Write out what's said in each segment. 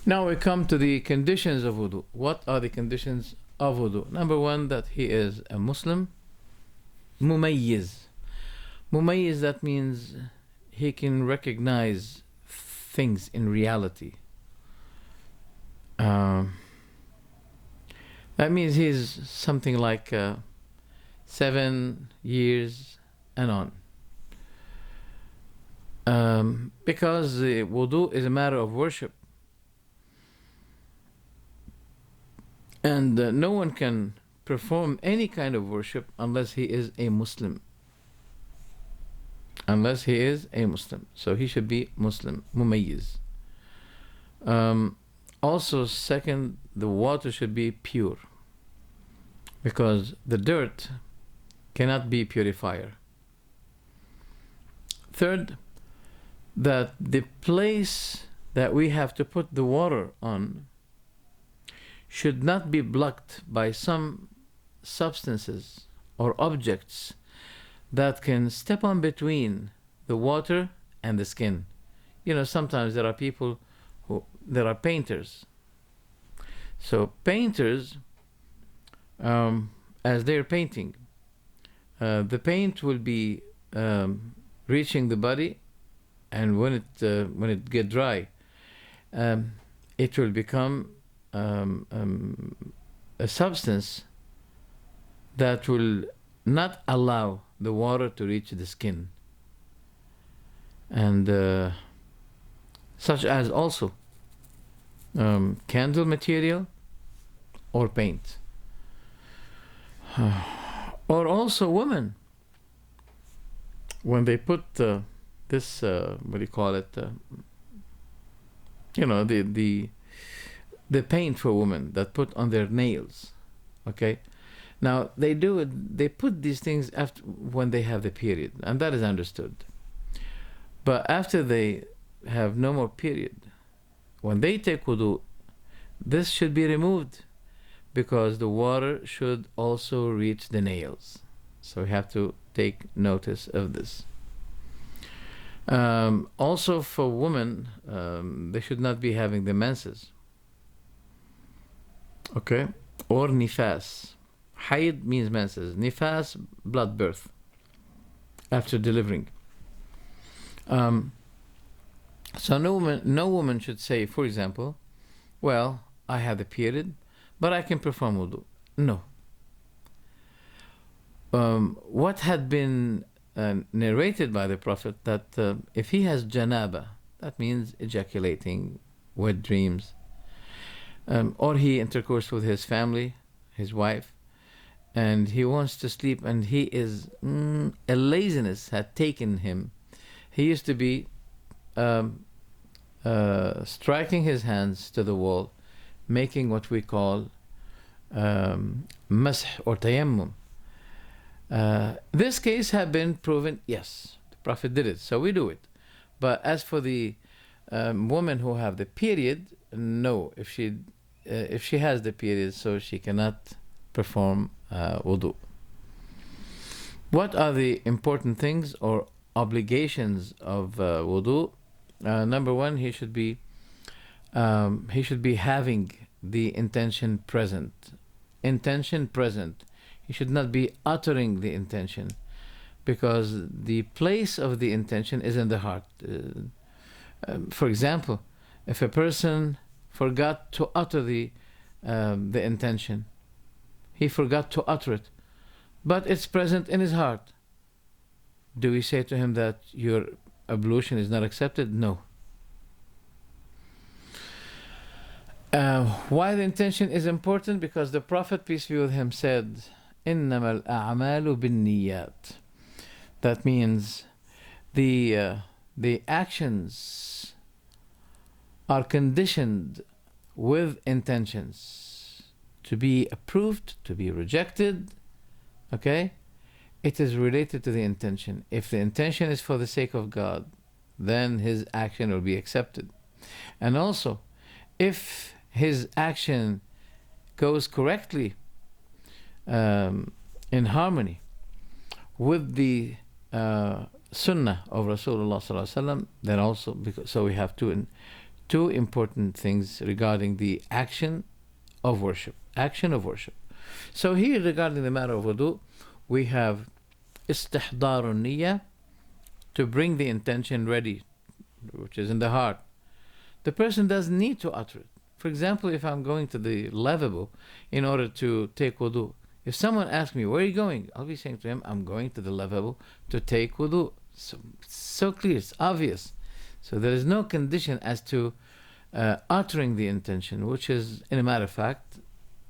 Now we come to the conditions of wudu. What are the conditions of wudu? Number one, that he is a Muslim. Mumayyiz. Mumayyiz, that means he can recognize things in reality. That means he's something like 7 years and on. Because wudu is a matter of worship. And no one can perform any kind of worship unless he is a Muslim. Unless he is a Muslim. So he should be Muslim, mumayyiz. Also, second, the water should be pure. Because the dirt cannot be purifier. Third, that the place that we have to put the water on should not be blocked by some substances or objects that can step on between the water and the skin. You know, sometimes there are people there are painters. So painters, as they're painting, the paint will be reaching the body, and when it get dry, it will become a substance that will not allow the water to reach the skin, and such as also candle material or paint, or also women when they put this what do you call it, you know, the paint for women that put on their nails. Okay, now they put these things after when they have the period, and that is understood. But after they have no more period, when they take wudu, this should be removed, because the water should also reach the nails. So we have to take notice of this. Also for women, they should not be having the menses. Okay, or nifas. Hayd means menses. Nifas, blood birth after delivering. So no woman should say, for example, well, I have the period, but I can perform wudu. No. What had been narrated by the Prophet, that if he has janaba, that means ejaculating, wet dreams, or he intercourse with his family, his wife, and he wants to sleep, and he is a laziness had taken him. He used to be striking his hands to the wall, making what we call mash or tayammum. This case had been proven, yes, the Prophet did it, so we do it. But as for the women who have the period, no, if she has the period, so she cannot perform wudu. What are the important things or obligations of wudu? Number one, he should be having the intention present. Intention present. He should not be uttering the intention, because the place of the intention is in the heart. For example, if a person forgot to utter the intention, he forgot to utter it, but it's present in his heart, do we say to him that your ablution is not accepted? No. Why the intention is important? Because the Prophet, peace be with him, said, إِنَّمَا الْأَعْمَالُ بِالنِّيَّاتِ. That means the actions are conditioned with intentions to be approved, to be rejected. Okay? It is related to the intention. If the intention is for the sake of God, then his action will be accepted. And also, if his action goes correctly, in harmony with the sunnah of Rasulullah sallallahu alaihi wasallam, then also, so we have two important things regarding the action of worship. Action of worship. So here, regarding the matter of wudu, we have istihdarun niyyah, to bring the intention ready, which is in the heart. The person doesn't need to utter it. For example, if I'm going to the lavabo in order to take wudu, if someone asks me, where are you going? I'll be saying to him, I'm going to the lavabo to take wudu. So clear, it's obvious. So there is no condition as to uttering the intention, which is, in a matter of fact,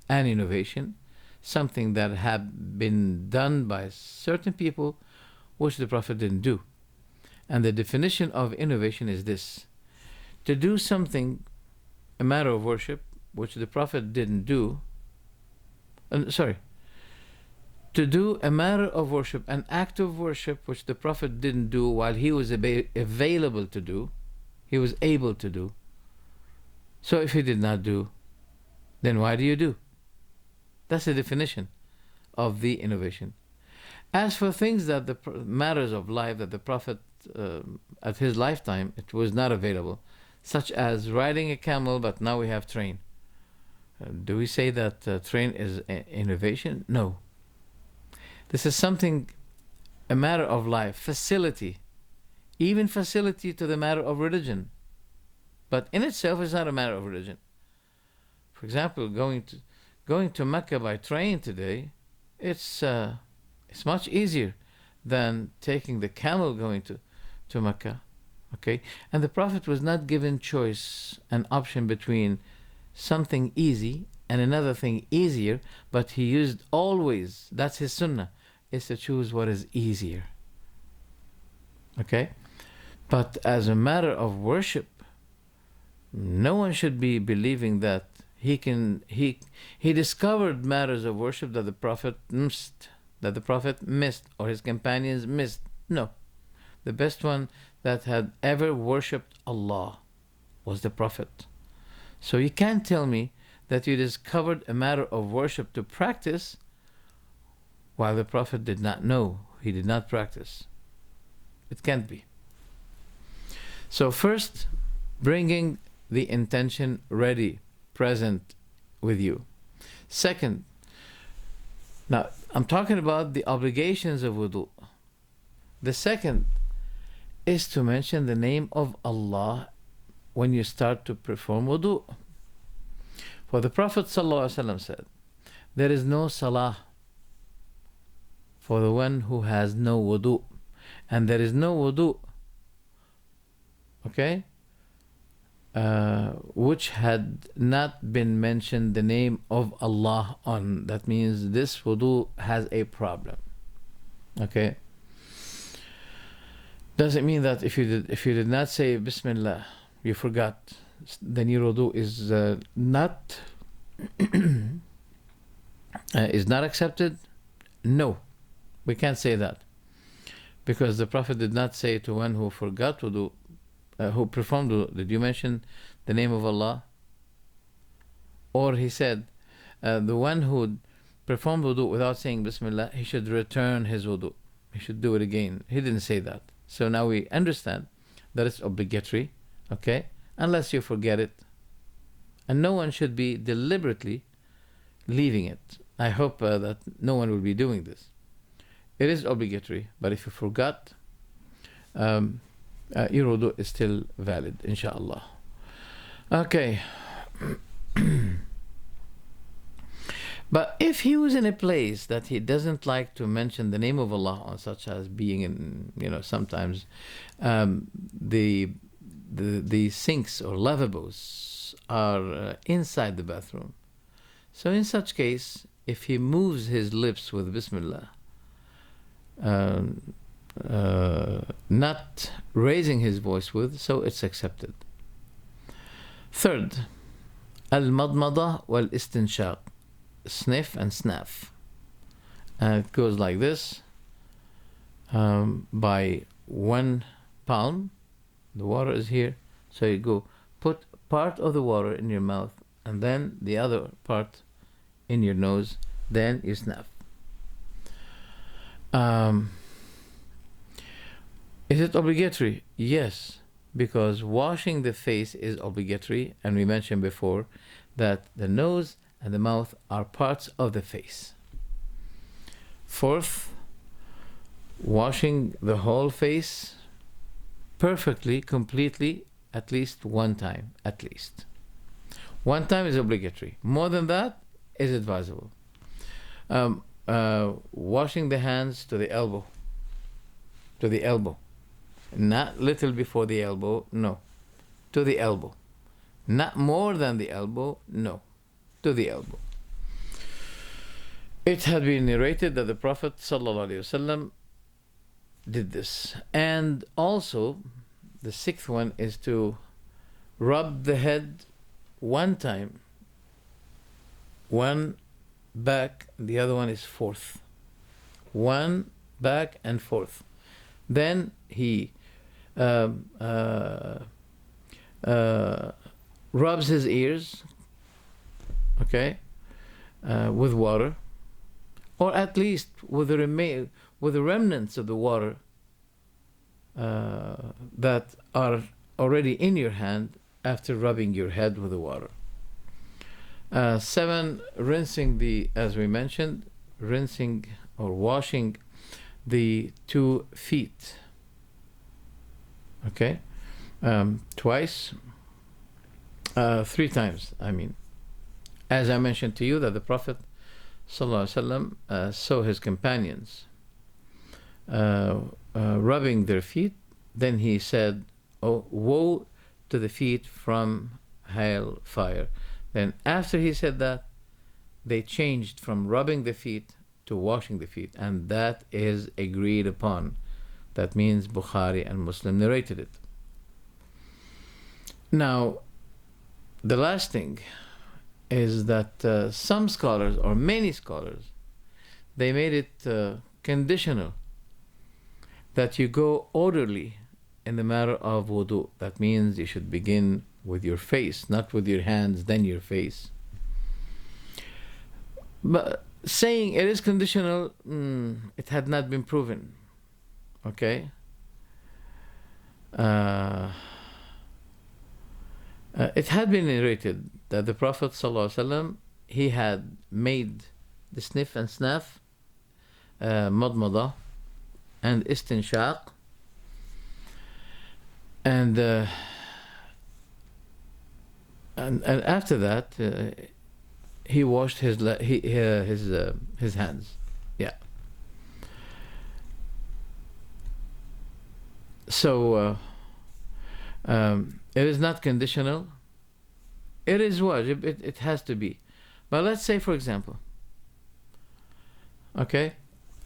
an innovation, something that had been done by certain people, which the Prophet didn't do. And the definition of innovation is this: to do something, a matter of worship, which the Prophet didn't do. To do a matter of worship, an act of worship which the Prophet didn't do while he was available to do, he was able to do. So if he did not do, then why do you do? That's the definition of the innovation. As for things that the matters of life that the Prophet, at his lifetime, it was not available, such as riding a camel, but now we have train. Do we say that train is innovation? No. This is something, a matter of life, facility, even facility to the matter of religion. But in itself, it's not a matter of religion. For example, going to Mecca by train today, it's much easier than taking the camel going to Mecca. Okay? And the Prophet was not given choice, an option between something easy and another thing easier, but he used always, that's his sunnah, is to choose what is easier. Okay? But as a matter of worship, no one should be believing that he discovered matters of worship that the Prophet missed, or his companions missed. No. The best one that had ever worshipped Allah was the Prophet. So you can't tell me that you discovered a matter of worship to practice while the Prophet did not know, he did not practice. It can't be. So first, bringing the intention ready, present with you. Second, now I'm talking about the obligations of wudu. The second is to mention the name of Allah when you start to perform wudu. For the Prophet ﷺ said, there is no salah for the one who has no wudu, and there is no wudu, okay, which had not been mentioned the name of Allah on. That means this wudu has a problem. Okay. Does it mean that if you did not say Bismillah, you forgot, then your wudu is not is not accepted? No, we can't say that, because the Prophet did not say to one who forgot wudu, who performed wudu, did you mention the name of Allah? Or he said the one who performed wudu without saying Bismillah, he should return his wudu, he should do it again. He didn't say that. So now we understand that it's obligatory, okay, unless you forget it. And no one should be deliberately leaving it. I hope that no one will be doing this. It is obligatory, but if you forgot, your wudu is still valid, inshallah. Okay. But if he was in a place that he doesn't like to mention the name of Allah on, such as being in, sometimes the sinks or lavabos are inside the bathroom. So in such case, if he moves his lips with Bismillah, not raising his voice with, so it's accepted. Third, al-madmada wal-istinshaq, sniff and snuff. And it goes like this, by one palm, the water is here, so you go put part of the water in your mouth and then the other part in your nose, then you snuff. Is it obligatory? Yes. because washing the face is obligatory, and we mentioned before that the nose and the mouth are parts of the face. Fourth, washing the whole face perfectly, completely, at least one time, at least. One time is obligatory. More than that is advisable. Washing the hands to the elbow. To the elbow. Not little before the elbow, no. To the elbow. Not more than the elbow, no. To the elbow. It had been narrated that the Prophet ﷺ did this. And also, the sixth one is to rub the head one time, one back, the other one is fourth. One back and forth. Then he rubs his ears, okay, with water, or at least with the remnants of the water that are already in your hand after rubbing your head with the water. 7, rinsing as we mentioned, rinsing or washing the 2 feet. Okay, twice, 3 times. I mean, as I mentioned to you, that the Prophet ﷺ saw his companions rubbing their feet. Then he said, "Oh, woe to the feet from hell fire." Then after he said that, they changed from rubbing the feet to washing the feet, and that is agreed upon. That means Bukhari and Muslim narrated it. Now, the last thing is that some scholars, or many scholars, they made it conditional that you go orderly in the matter of wudu. That means you should begin with your face, not with your hands, then your face. But saying it is conditional, it had not been proven. Okay? It had been narrated that the Prophet ﷺ, he had made the sniff and snaff, madmada, and istinshaq, and after that he washed his hands. Yeah. So it is not conditional. It is wajib. It has to be. But let's say, for example, okay,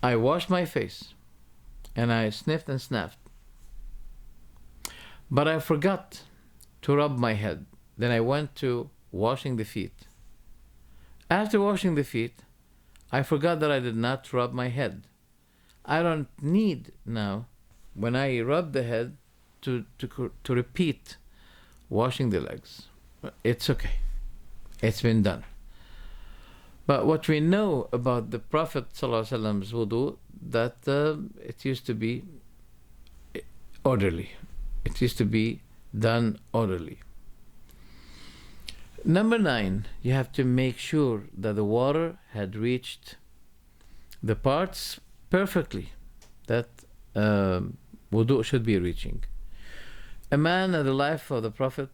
I washed my face and I sniffed and snapped, but I forgot to rub my head. Then I went to washing the feet. After washing the feet, I forgot that I did not rub my head. I don't need now, when I rub the head, to repeat washing the legs. It's okay. It's been done. But what we know about the Prophet ﷺ's wudu, that it used to be orderly. It used to be done orderly. Number 9, you have to make sure that the water had reached the parts perfectly that wudu should be reaching. A man in the life of the Prophet,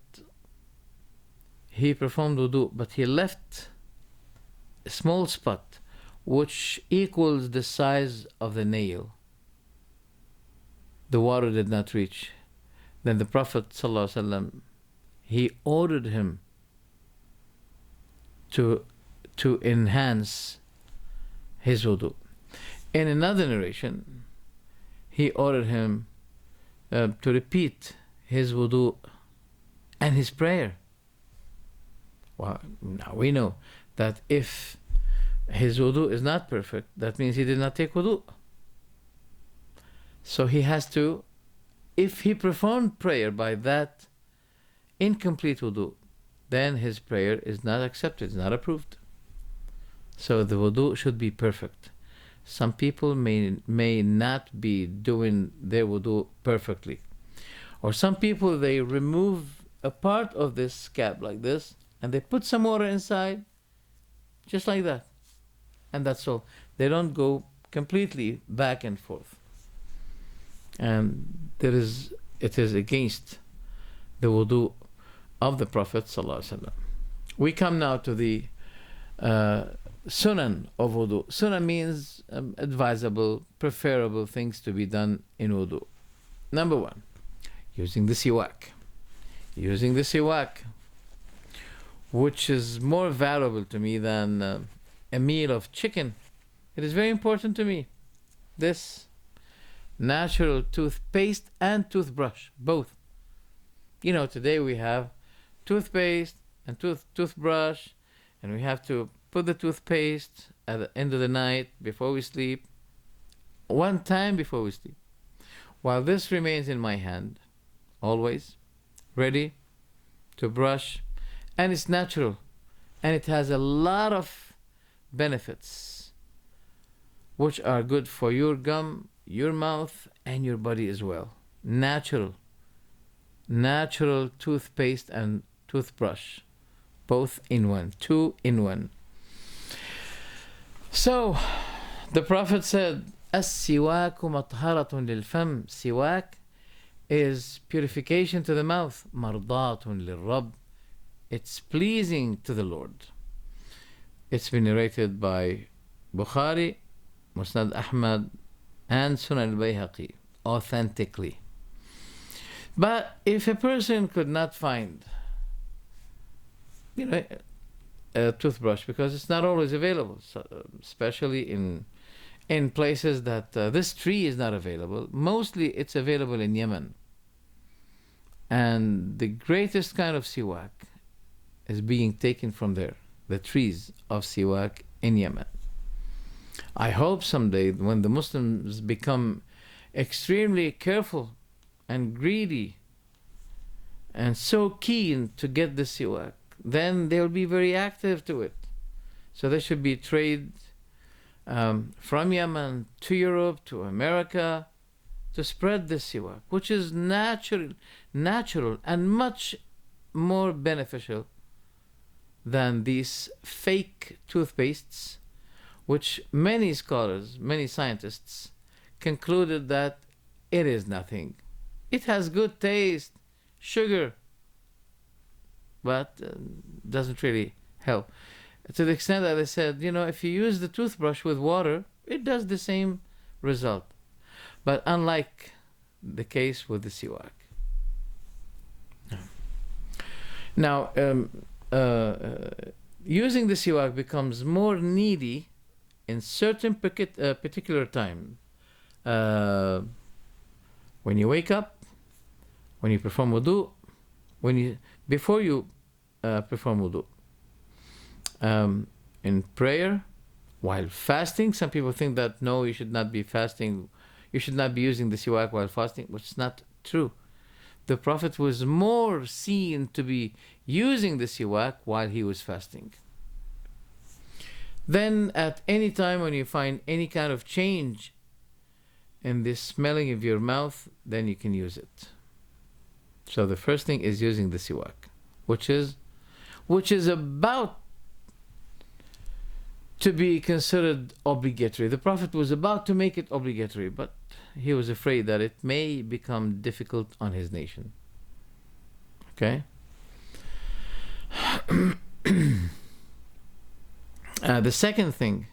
he performed wudu, but he left a small spot which equals the size of the nail. The water did not reach. Then the Prophet ﷺ, he ordered him to enhance his wudu. In another narration, he ordered him to repeat his wudu and his prayer. Well, now we know that if his wudu is not perfect, that means he did not take wudu. So he has to, if he performed prayer by that incomplete wudu, then his prayer is not accepted, is not approved. So the wudu should be perfect. Some people may not be doing their wudu perfectly, Or some people, they remove a part of this cap like this, and they put some water inside, just like that. And that's all. They don't go completely back and forth. And it is against the wudu of the Prophet ﷺ. We come now to the sunan of wudu. Sunan means advisable, preferable things to be done in wudu. Number one, using the siwak. Using the siwak, which is more valuable to me than a meal of chicken. It is very important to me. This natural toothpaste and toothbrush, both. You know, today we have toothpaste and toothbrush, and we have to put the toothpaste at the end of the night before we sleep, one time before we sleep. While this remains in my hand, always, ready to brush, and it's natural, and it has a lot of benefits which are good for your gum, your mouth, and your body as well. Natural toothpaste and toothbrush, both in one, 2 in 1. So the Prophet said, "As-siwaku matharatun lil-fam." Siwak is purification to the mouth. Mardatun lil-Rabb. It's pleasing to the Lord. It's been narrated by Bukhari, Musnad Ahmad, and Sunan al-Bayhaqi authentically. But if a person could not find, a toothbrush, because it's not always available, so, especially in places that this tree is not available. Mostly it's available in Yemen. And the greatest kind of siwak is being taken from there, the trees of siwak in Yemen. I hope someday when the Muslims become extremely careful and greedy and so keen to get the siwak, then they'll be very active to it. So there should be trade from Yemen to Europe to America to spread the siwak, which is natural and much more beneficial than these fake toothpastes, which many scholars, many scientists concluded that it is nothing. It has good taste, sugar, but doesn't really help. To the extent that they said, if you use the toothbrush with water, it does the same result. But unlike the case with the siwak. Now, using the siwak becomes more needy in certain particular time. When you wake up, when you perform wudu, before you perform wudu, in prayer, while fasting. Some people think that no, you should not be fasting, you should not be using the siwak while fasting, which is not true. The Prophet was more seen to be using the siwak while he was fasting. Then at any time when you find any kind of change in the smelling of your mouth, then you can use it. So the first thing is using the siwak, which is about to be considered obligatory. The Prophet was about to make it obligatory, but he was afraid that it may become difficult on his nation. Okay? The second thing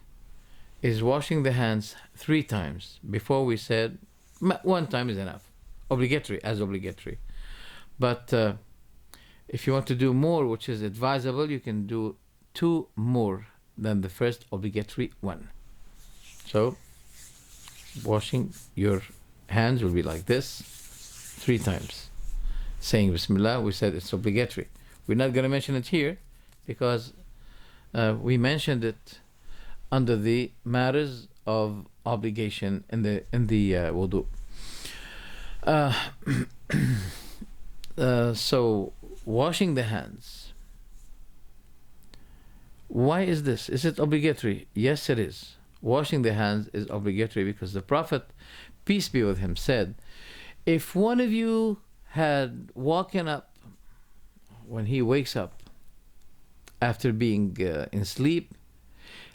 is washing the hands 3 times. Before we said 1 time is enough, obligatory. But if you want to do more, which is advisable, you can do 2 more than the first obligatory 1. So washing your hands will be like this 3 times. Saying Bismillah, we said it's obligatory. We're not going to mention it here because we mentioned it under the matters of obligation in the wudu. So washing the hands. Why is this? Is it obligatory? Yes, it is. Washing the hands is obligatory because the Prophet, peace be with him, said, if one of you had woken up, when he wakes up after being in sleep,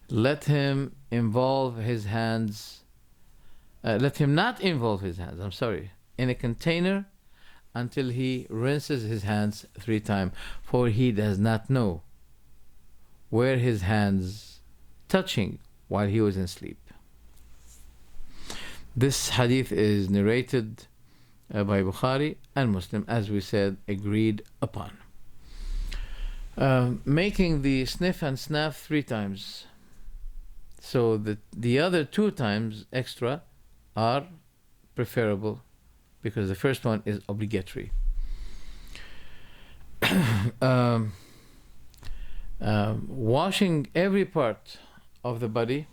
let him involve his hands, let him not involve his hands, I'm sorry, in a container until he rinses his hands 3 times, for he does not know where his hands touching while he was in sleep. This hadith is narrated by Bukhari and Muslim, as we said, agreed upon. Making the sniff and snuff 3 times, so that the other 2 times extra are preferable, because the first one is obligatory. Washing every part of the body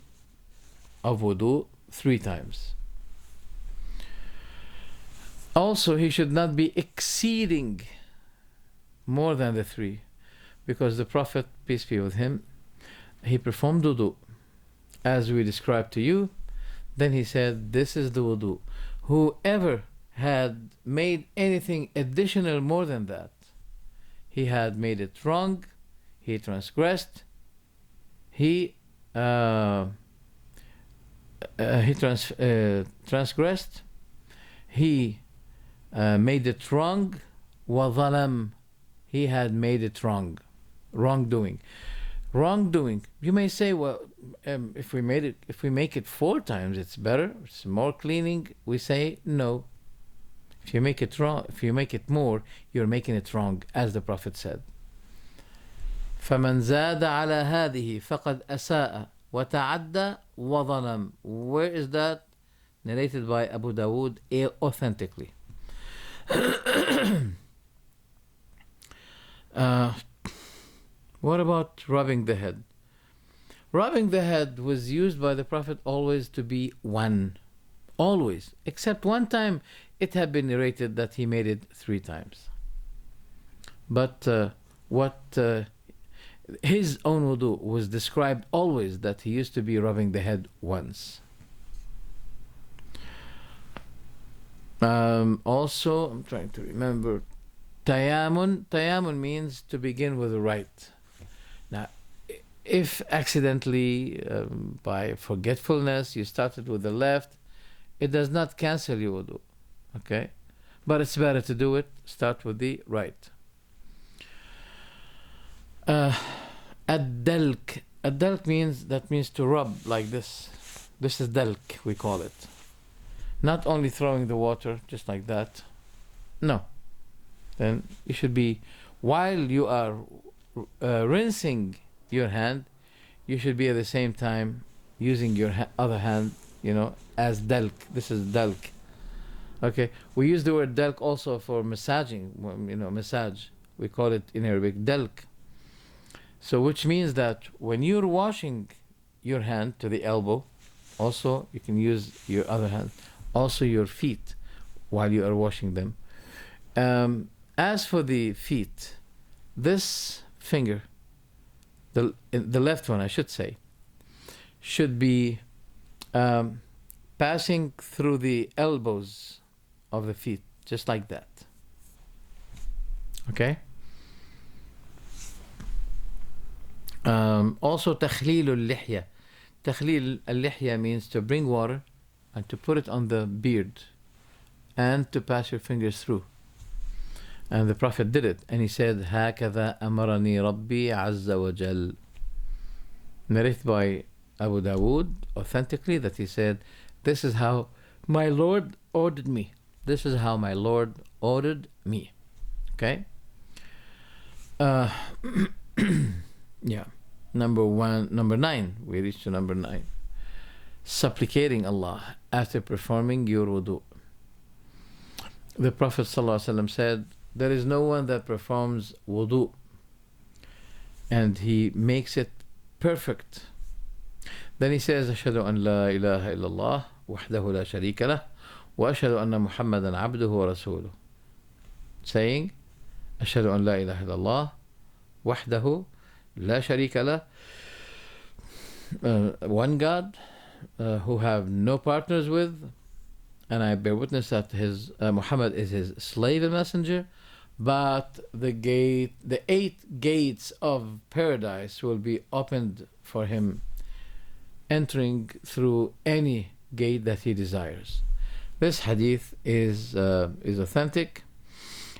of wudu 3 times. Also, he should not be exceeding more than the 3, because the Prophet, peace be with him, he performed wudu as we described to you. Then he said, this is the wudu. Whoever had made anything additional more than that, he had made it wrong, he transgressed, he transgressed, he made it wrong, وَظَلَمْ, he had made it wrong, wrongdoing. You may say, well, if we make it 4 times, it's better, it's more cleaning. We say no. If you make it wrong, if you make it more, you're making it wrong, as the Prophet said. فَمَنْ زَادَ عَلَى هَذِهِ فَقَدْ أَسَاءَ وَتَعَدَّى وَظَلَمْ. Where is that? Narrated by Abu Dawood authentically. What about rubbing the head? Rubbing the head was used by the Prophet always to be 1. Always. Except one time it had been narrated that he made it 3 times. But his own wudu was described always that he used to be rubbing the head once. Also, I'm trying to remember, Tayammum means to begin with the right. Now, if accidentally, by forgetfulness, you started with the left, it does not cancel your wudu, okay? But it's better to do it, start with the right. Ad-dalk. Ad-dalk means to rub like this. This is dalk, we call it. Not only throwing the water just like that. No. Then you should be, while you are rinsing your hand, you should be at the same time using your other hand, as dalk. This is dalk. Okay. We use the word dalk also for massaging, massage. We call it in Arabic dalk. So which means that when you're washing your hand to the elbow, also you can use your other hand, also your feet while you are washing them. As for the feet, this finger, the left one I should say, should be passing through the elbows of the feet, just like that. Okay? Also, تخليل اللحية. تخليل اللحية means to bring water and to put it on the beard and to pass your fingers through. And the Prophet did it, and he said, هكذا أمرني ربي عز وجل. Narrated by Abu Dawood authentically, that he said, this is how my Lord ordered me. This is how my Lord ordered me. Okay? Yeah. Number 9. We reached to number 9. Supplicating Allah after performing your wudu. The Prophet ﷺ said, there is no one that performs wudu and he makes it perfect. Then he says, أشهد أن لا إله إلا الله وحده لا شريك له وأشهد أن محمدا عبده ورسوله. Saying, أشهد أن لا إله إلا الله وحده لا شريك له, one God who have no partners with, and I bear witness that Muhammad is his slave and messenger, but the 8 gates of paradise will be opened for him, entering through any gate that he desires. This hadith is authentic.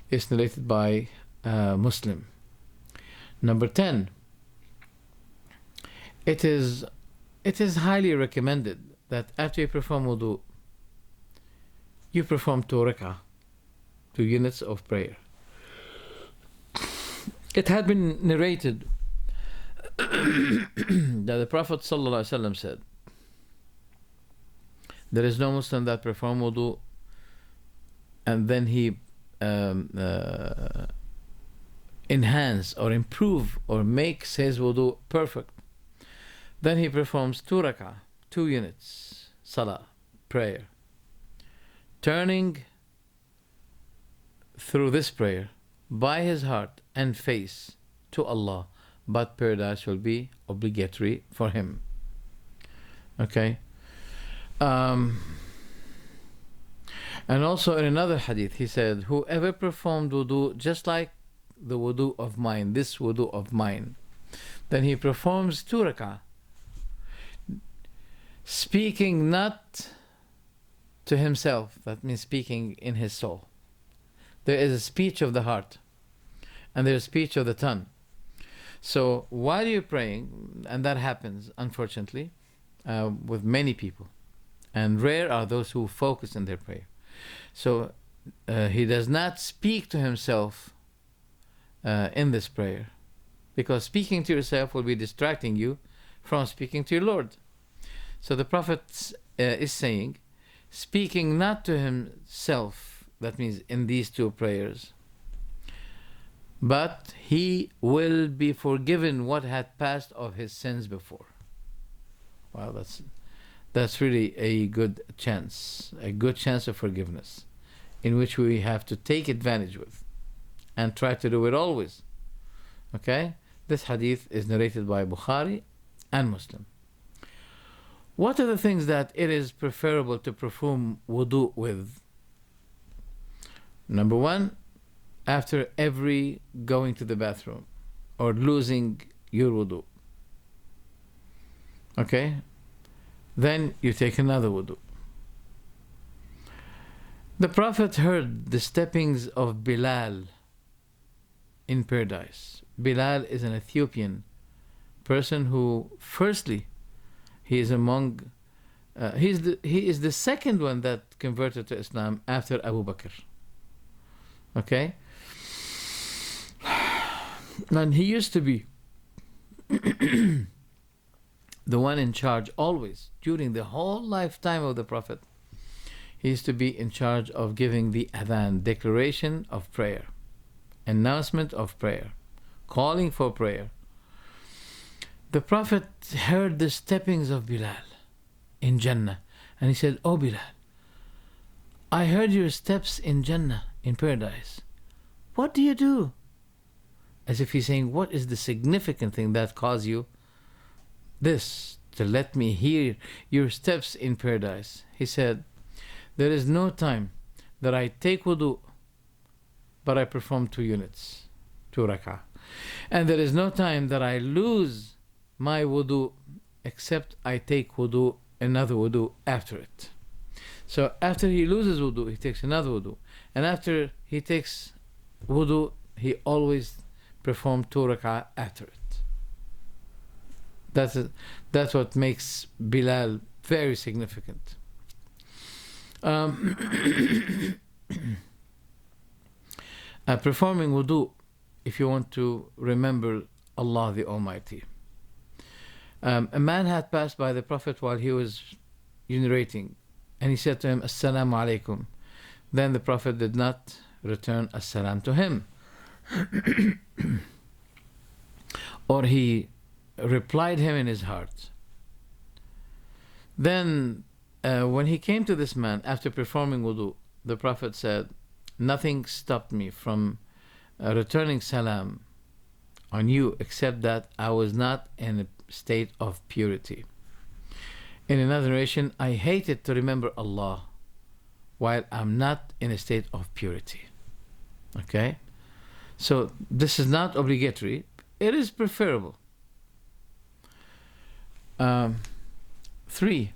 It's narrated by Muslim. Number 10. It is highly recommended that after you perform wudu, you perform 2 rak'ah, 2 units of prayer. It had been narrated that the Prophet ﷺ said, there is no Muslim that perform wudu and then he enhance or improve or makes his wudu perfect. Then he performs 2 rak'ah, 2 units, salah, prayer, turning through this prayer by his heart and face to Allah, but paradise will be obligatory for him. Okay? And also in another hadith, he said, whoever performed wudu just like the wudu of mine, this wudu of mine, then he performs 2 rak'ah, speaking not to himself, that means speaking in his soul. There is a speech of the heart and there is speech of the tongue. So while you're praying, and that happens unfortunately with many people, and rare are those who focus in their prayer. So he does not speak to himself in this prayer, because speaking to yourself will be distracting you from speaking to your Lord. So the Prophet is saying, speaking not to himself, that means in these 2 prayers, but he will be forgiven what had passed of his sins before. Wow, that's really a good chance of forgiveness, in which we have to take advantage with and try to do it always. Okay? This hadith is narrated by Bukhari and Muslim. What are the things that it is preferable to perform wudu with? Number 1, after every going to the bathroom or losing your wudu. Okay? Then you take another wudu. The Prophet heard the steppings of Bilal in paradise. Bilal is an Ethiopian person who, firstly, he is the second one that converted to Islam after Abu Bakr. Okay? And he used to be the one in charge always, during the whole lifetime of the Prophet. He used to be in charge of giving the adhan, declaration of prayer, announcement of prayer, calling for prayer. The Prophet heard the steppings of Bilal in Jannah, and he said, "Oh Bilal, I heard your steps in Jannah, in paradise. What do you do?" As if he's saying, what is the significant thing that caused you this, to let me hear your steps in paradise? He said, there is no time that I take wudu, but I perform 2 units, 2 rak'ah. And there is no time that I lose my wudu, except I take wudu, another wudu after it. So after he loses wudu, he takes another wudu. And after he takes wudu, he always performs 2 rak'ah after it. That's what makes Bilal very significant. Performing wudu, if you want to remember Allah the Almighty. A man had passed by the Prophet while he was urinating, and he said to him, "Assalamu alaikum." Then the Prophet did not return as-salam to him, or he replied him in his heart. Then when he came to this man after performing wudu, the Prophet said, "Nothing stopped me from returning salam on you except that I was not in a state of purity." In another narration, I hated to remember Allah while I'm not in a state of purity. Okay? So this is not obligatory. It is preferable. 3.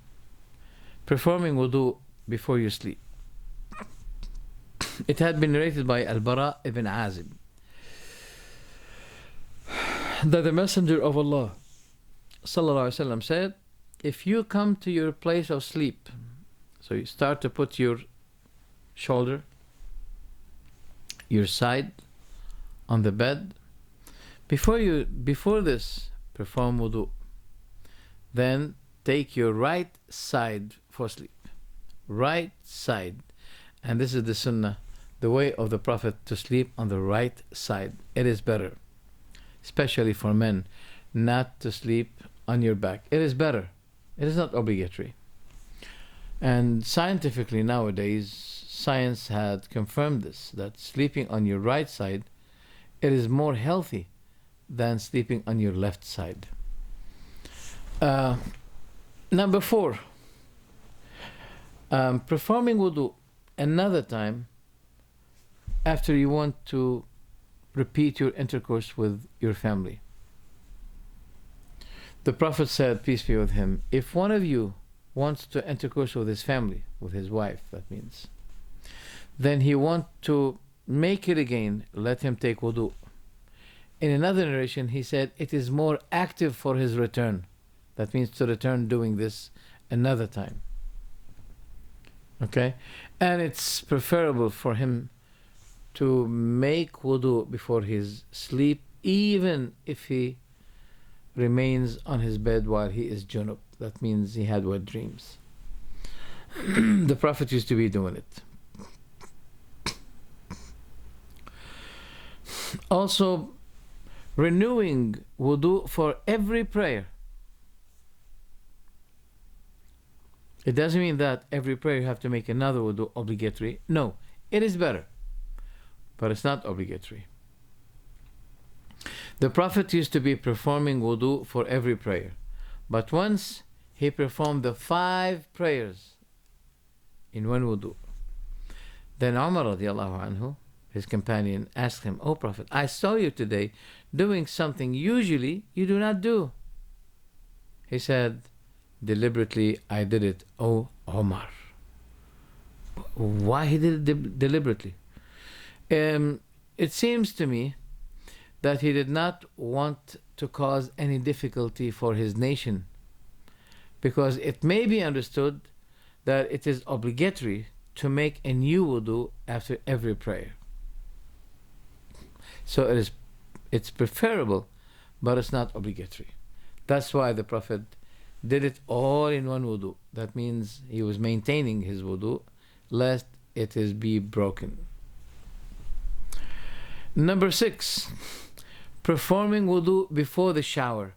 Performing wudu before you sleep. It had been narrated by Al-Bara ibn Azib that the Messenger of Allah sallallahu alaihi wasallam said, if you come to your place of sleep, so you start to put your shoulder, your side on the bed, before this, perform wudu. Then take your right side for sleep. Right side. And this is the sunnah, the way of the Prophet, to sleep on the right side. It is better, especially for men, not to sleep on your back. It is better. It is not obligatory. And scientifically nowadays, science had confirmed this, that sleeping on your right side, it is more healthy than sleeping on your left side. Number 4, performing wudu another time after you want to repeat your intercourse with your family. The Prophet said, peace be with him, if one of you wants to intercourse with his family, with his wife, that means, then he wants to make it again, let him take wudu. In another narration, he said, it is more active for his return. That means to return doing this another time. Okay? And it's preferable for him to make wudu before his sleep, even if he remains on his bed while he is junub. That means he had wet dreams. The Prophet used to be doing it. Also, renewing wudu for every prayer. It doesn't mean that every prayer you have to make another wudu obligatory. No, it is better, but it's not obligatory. The Prophet used to be performing wudu for every prayer, but once he performed the 5 prayers in one wudu. Then Umar radiallahu anhu, his companion, asked him, "O Prophet, I saw you today doing something usually you do not do." He said, "Deliberately I did it, O Umar." Why he did it deliberately? It seems to me that he did not want to cause any difficulty for his nation, because it may be understood that it is obligatory to make a new wudu after every prayer. So it's preferable, but it's not obligatory. That's why the Prophet did it all in one wudu. That means he was maintaining his wudu, lest it is be broken. Number 6, performing wudu before the shower.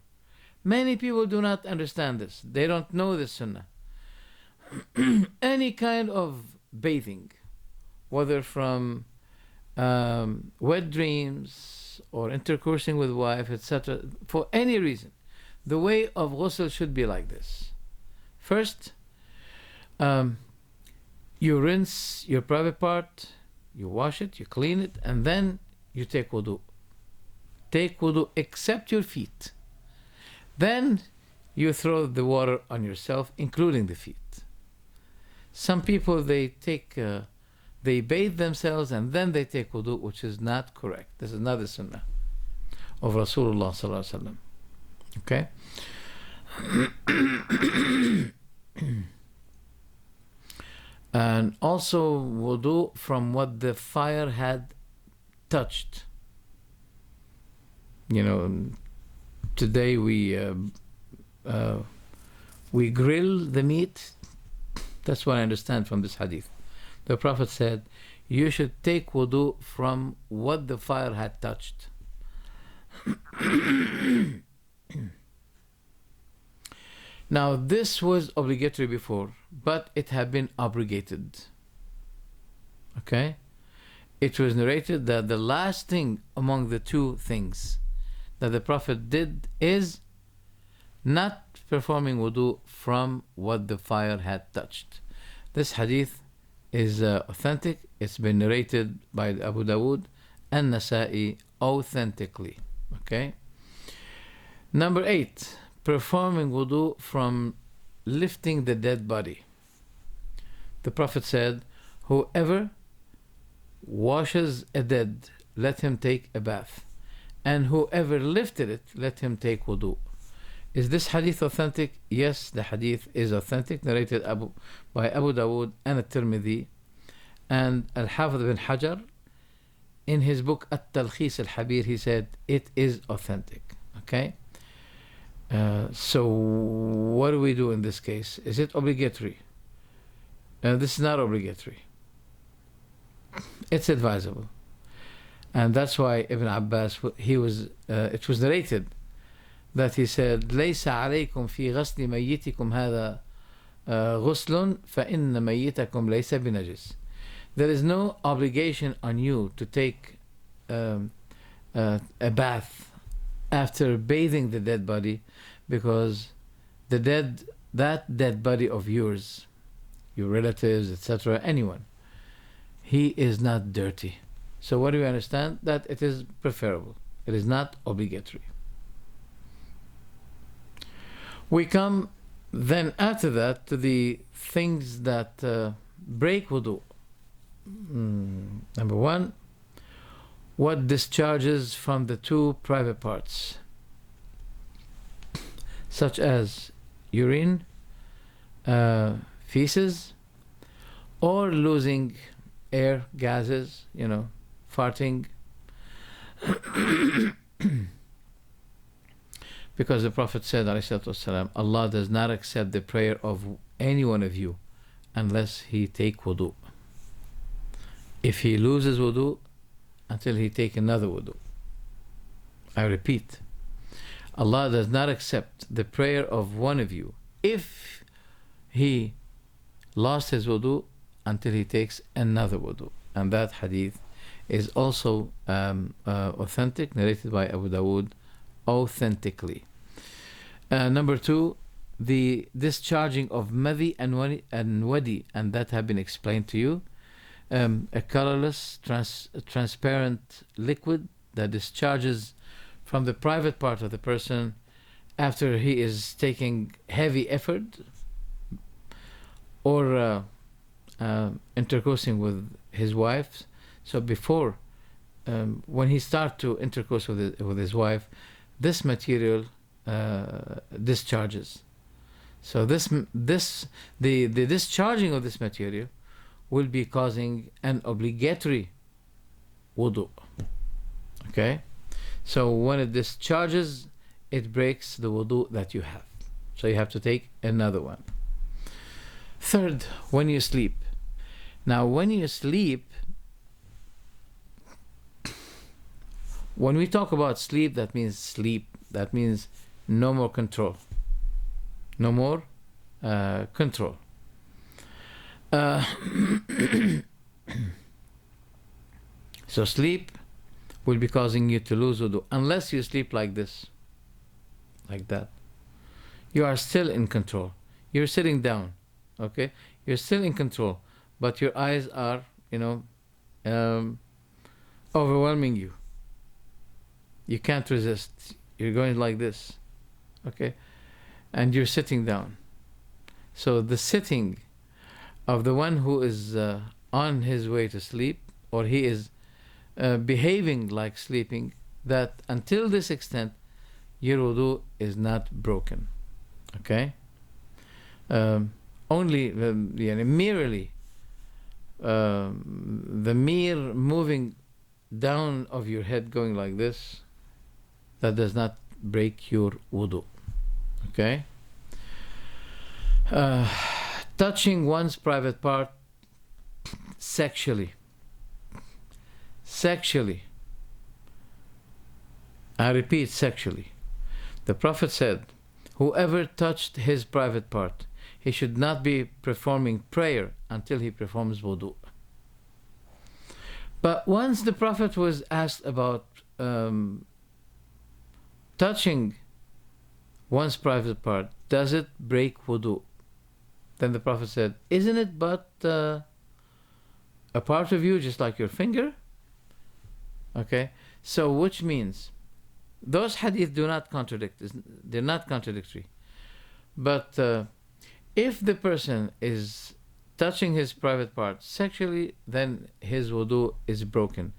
Many people do not understand this. They don't know the sunnah. Any kind of bathing, whether from wet dreams or intercoursing with wife, etc., for any reason, the way of ghusl should be like this. First, you rinse your private part, you wash it, you clean it, and then you take wudu. Take wudu except your feet. Then you throw the water on yourself, including the feet. Some people, they bathe themselves and then they take wudu, which is not correct. This is not the sunnah of Rasulullah sallallahu alaihi wasallam. Okay. And also wudu from what the fire had touched. You know, today we grill the meat. That's what I understand from this hadith. The Prophet said, you should take wudu from what the fire had touched. Now, this was obligatory before, but it had been abrogated. Okay? It was narrated that the last thing among the 2 things that the Prophet did is not performing wudu from what the fire had touched. This hadith is authentic. It's been narrated by Abu Dawood and Nasa'i authentically. Okay. Number 8, performing wudu from lifting the dead body. The Prophet said, whoever washes a dead, let him take a bath, and whoever lifted it, let him take wudu. Is this hadith authentic? Yes, the hadith is authentic, narrated by Abu Dawood and At-Tirmidhi. And Al-Hafidh ibn Hajar, in his book At-Talkhis al-Habir, he said it is authentic. Okay? So what do we do in this case? Is it obligatory? This is not obligatory. It's advisable. And that's why Ibn Abbas, it was narrated that he said, ليس عليكم في غسل ميتكم هذا غسل فإن ميتكم ليس بنجس. There is no obligation on you to take a bath after bathing the dead body, because that dead body of yours, your relatives, etc., anyone, he is not dirty. So what do we understand? That it is preferable. It is not obligatory. We come then after that to the things that break wudu. Number 1, what discharges from the 2 private parts, such as urine, feces, or losing air, gases, farting. Because the Prophet said, ﷺ, Allah does not accept the prayer of any one of you unless he take wudu. If he loses wudu, until he take another wudu. I repeat, Allah does not accept the prayer of one of you if he lost his wudu until he takes another wudu. And that hadith is also authentic, narrated by Abu Dawood authentically. Number 2, the discharging of madhi and wadi, and that have been explained to you. A colorless, transparent liquid that discharges from the private part of the person after he is taking heavy effort or intercoursing with his wife. So before, when he starts to intercourse with his wife, this material discharges. So the discharging of this material will be causing an obligatory wudu. Okay? So when it discharges, it breaks the wudu that you have. So you have to take another one. 3rd, when you sleep. Now, when you sleep, when we talk about sleep, that means sleep. That means no more control. No more control. So sleep will be causing you to lose wudu, unless you sleep like this, like that. You are still in control. You're sitting down, okay? You're still in control, but your eyes are, overwhelming you. You can't resist. You're going like this, okay? And you're sitting down. So the sitting of the one who is on his way to sleep, or he is behaving like sleeping, that until this extent, your wudu is not broken. Okay? Only merely the mere moving down of your head going like this, that does not break your wudu. Okay? Touching one's private part sexually. I repeat, sexually. The Prophet said, whoever touched his private part, he should not be performing prayer until he performs wudu. But once the Prophet was asked about touching one's private part, does it break wudu? Then the Prophet said, isn't it but a part of you, just like your finger. Okay, so which means those hadith do not contradict, they're not contradictory. But if the person is touching his private part sexually, then his wudu is broken.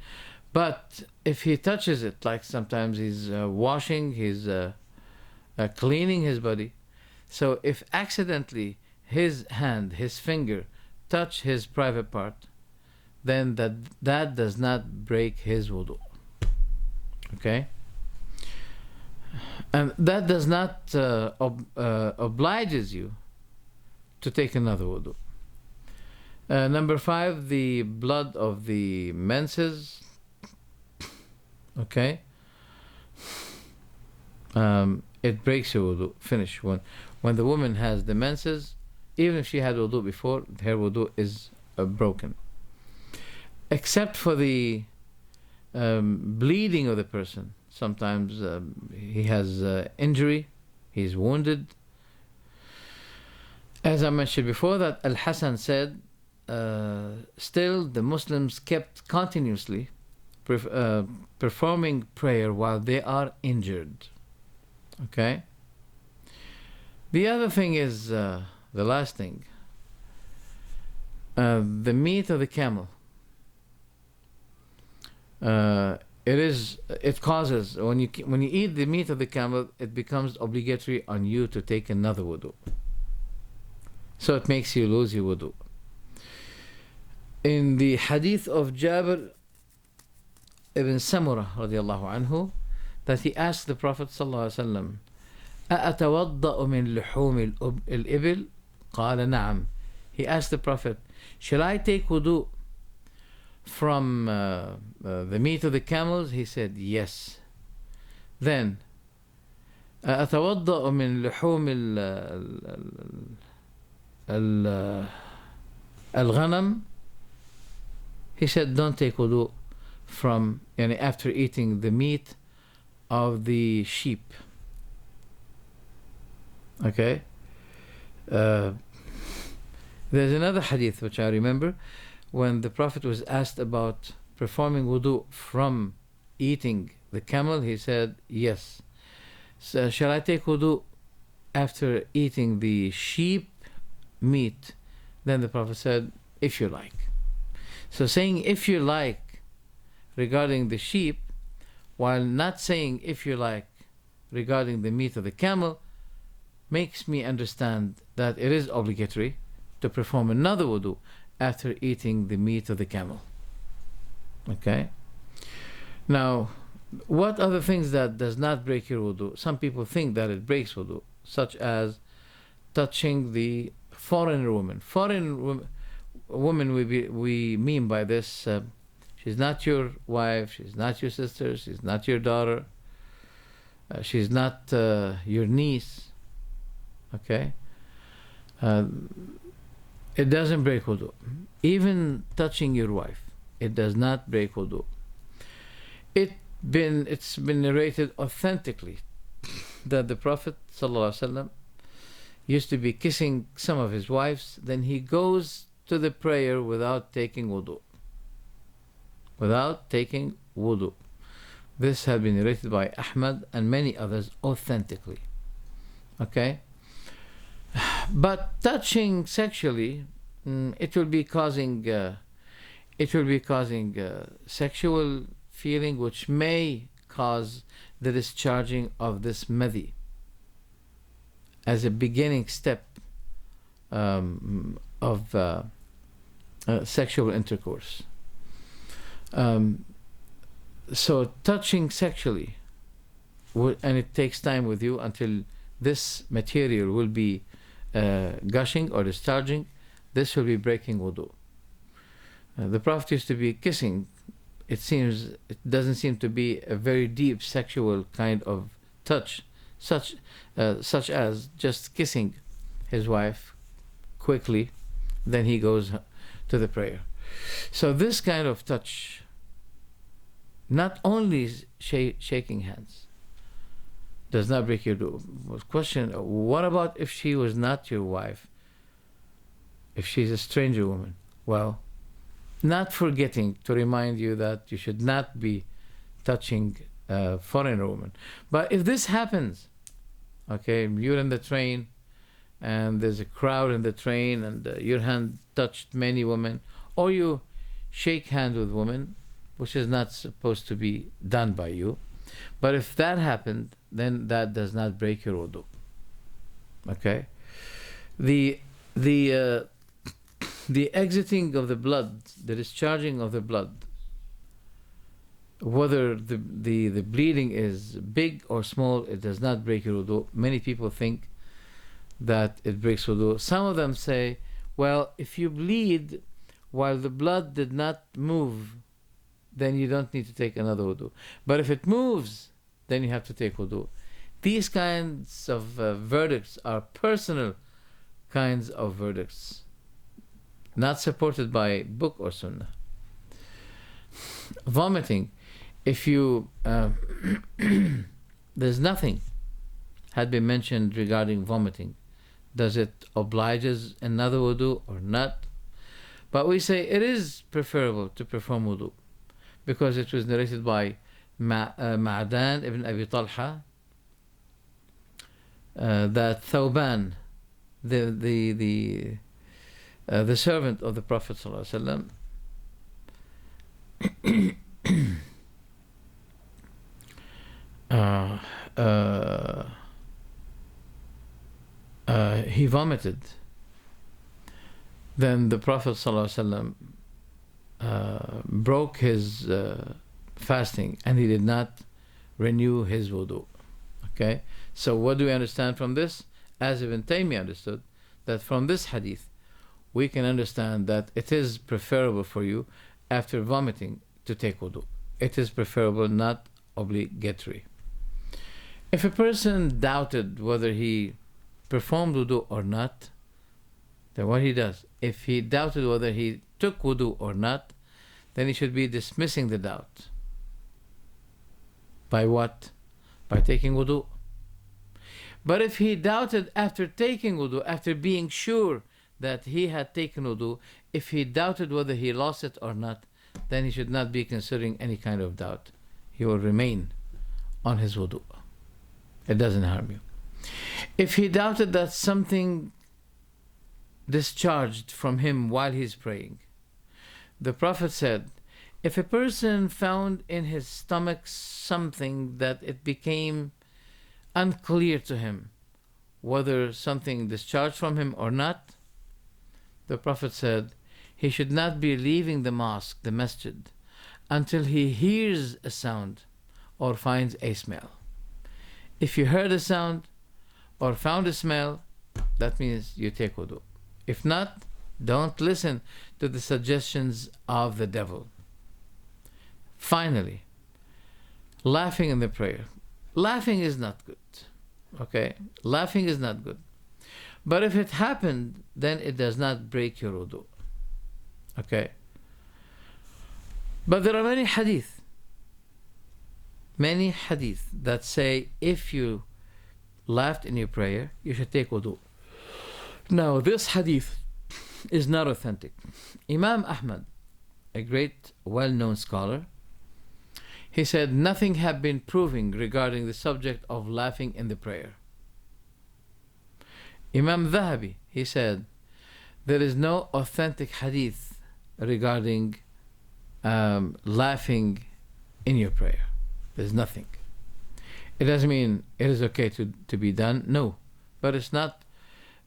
But if he touches it, like sometimes he's washing, he's cleaning his body. So if accidentally his hand, his finger, touch his private part, then that does not break his wudu. Okay? And that does not obliges you to take another wudu. Number 5, the blood of the menses. Okay? It breaks your wudu. Finish. When the woman has the menses, even if she had wudu before, her wudu is broken. Except for the bleeding of the person. Sometimes he has injury, he's wounded. As I mentioned before, that Al-Hasan said, still the Muslims kept continuously performing prayer while they are injured. Okay? The other thing is, the last thing, the meat of the camel. It causes, when you eat the meat of the camel, it becomes obligatory on you to take another wudu. So it makes you lose your wudu. In the hadith of Jabir ibn Samurah radiallahu anhu, that he asked the Prophet sallallahu alaihi wasallam, أَأَتَوَضَّأُ مِنْ لُحُومِ الْإِبِلِ قَالَ نَعَمْ. He asked the Prophet, shall I take wudu from the meat of the camels? He said, yes. Then, أَتَوَضَّأُ مِنْ لُحُومِ الْغَنَمِ. He said, don't take wudu from, after eating the meat of the sheep. Okay? There's another hadith which I remember, when the Prophet was asked about performing wudu from eating the camel, he said, yes. So, shall I take wudu after eating the sheep meat? Then the Prophet said, if you like. So saying if you like regarding the sheep, while not saying if you like regarding the meat of the camel, makes me understand that it is obligatory to perform another wudu after eating the meat of the camel. Okay? Now, what other things that does not break your wudu? Some people think that it breaks wudu, such as touching the foreigner woman. Foreign woman, we mean by this, she's not your wife, she's not your sister, she's not your daughter, she's not your niece. Okay? It doesn't break wudu. Even touching your wife, it does not break wudu. It's been narrated authentically that the Prophet ﷺ used to be kissing some of his wives, then he goes to the prayer without taking wudu. Without taking wudu. This has been narrated by Ahmad and many others authentically. Okay? But touching sexually, it will be causing sexual feeling, which may cause the discharging of this madhi as a beginning step of sexual intercourse. So touching sexually, and it takes time with you until this material will be gushing or discharging, this will be breaking wudu. The Prophet used to be kissing. It doesn't seem to be a very deep sexual kind of touch, such as just kissing his wife quickly, then he goes to the prayer. So this kind of touch, not only shaking hands, does not break your wudu. Question: what about if she was not your wife? If she's a stranger woman? Well, not forgetting to remind you that you should not be touching a foreign woman. But if this happens, okay, you're in the train and there's a crowd in the train and your hand touched many women, or you shake hands with women, which is not supposed to be done by you. But if that happened, then that does not break your wudu. Okay? The exiting of the blood, the discharging of the blood, whether the bleeding is big or small, it does not break your wudu. Many people think that it breaks wudu. Some of them say, well, if you bleed while the blood did not move, then you don't need to take another wudu. But if it moves, then you have to take wudu. These kinds of verdicts are personal kinds of verdicts, not supported by book or sunnah. Vomiting, if you there's nothing had been mentioned regarding vomiting. Does it obliges another wudu or not? But we say it is preferable to perform wudu, because it was narrated by Ma'dan ibn Abi Talha that Thawban, the servant of the Prophet ﷺ, he vomited. Then the Prophet ﷺ broke his fasting and he did not renew his wudu. Okay? So what do we understand from this? As Ibn Taymiyyah understood, that from this hadith we can understand that it is preferable for you after vomiting to take wudu. It is preferable, not obligatory. If a person doubted whether he performed wudu or not, then what he does, if he doubted whether he took wudu or not, then he should be dismissing the doubt. By what? By taking wudu. But if he doubted after taking wudu, after being sure that he had taken wudu, if he doubted whether he lost it or not, then he should not be considering any kind of doubt. He will remain on his wudu. It doesn't harm you. If he doubted that something discharged from him while he's praying, the Prophet said, if a person found in his stomach something that it became unclear to him whether something discharged from him or not, the Prophet said he should not be leaving the mosque, the masjid, until he hears a sound or finds a smell. If you heard a sound or found a smell, that means you take wudu. If not, don't listen to the suggestions of the devil. Finally, laughing in the prayer. Laughing is not good. Okay? Laughing is not good. But if it happened, then it does not break your wudu. Okay? But there are many hadith that say if you laughed in your prayer, you should take wudu. Now, this hadith is not authentic. Imam Ahmad, a great well-known scholar, he said nothing had been proven regarding the subject of laughing in the prayer. Imam Dhahabi, he said there is no authentic hadith regarding laughing in your prayer. There's nothing. It doesn't mean it is okay to be done. No, but it's not.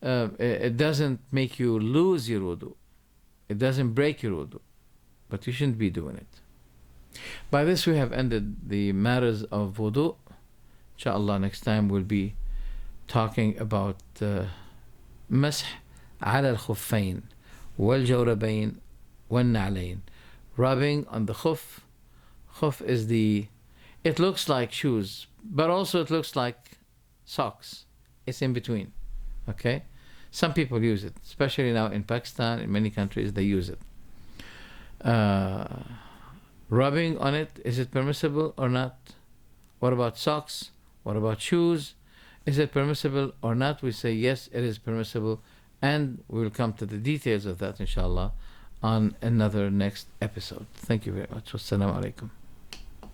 It doesn't make you lose your wudu. It doesn't break your wudu, but you shouldn't be doing it. By this we have ended the matters of wudu. Inshallah, next time we'll be talking about مسح على الخفين والجوربين والنعلين, rubbing on the khuf. Khuf is it looks like shoes, but also it looks like socks. It's in between. Okay? Some people use it, especially now in Pakistan, in many countries they use it. Rubbing on it, is it permissible or not? What about socks? What about shoes? Is it permissible or not? We say yes, it is permissible, and we will come to the details of that inshallah on another next episode. Thank you very much. Wassalamu alaikum.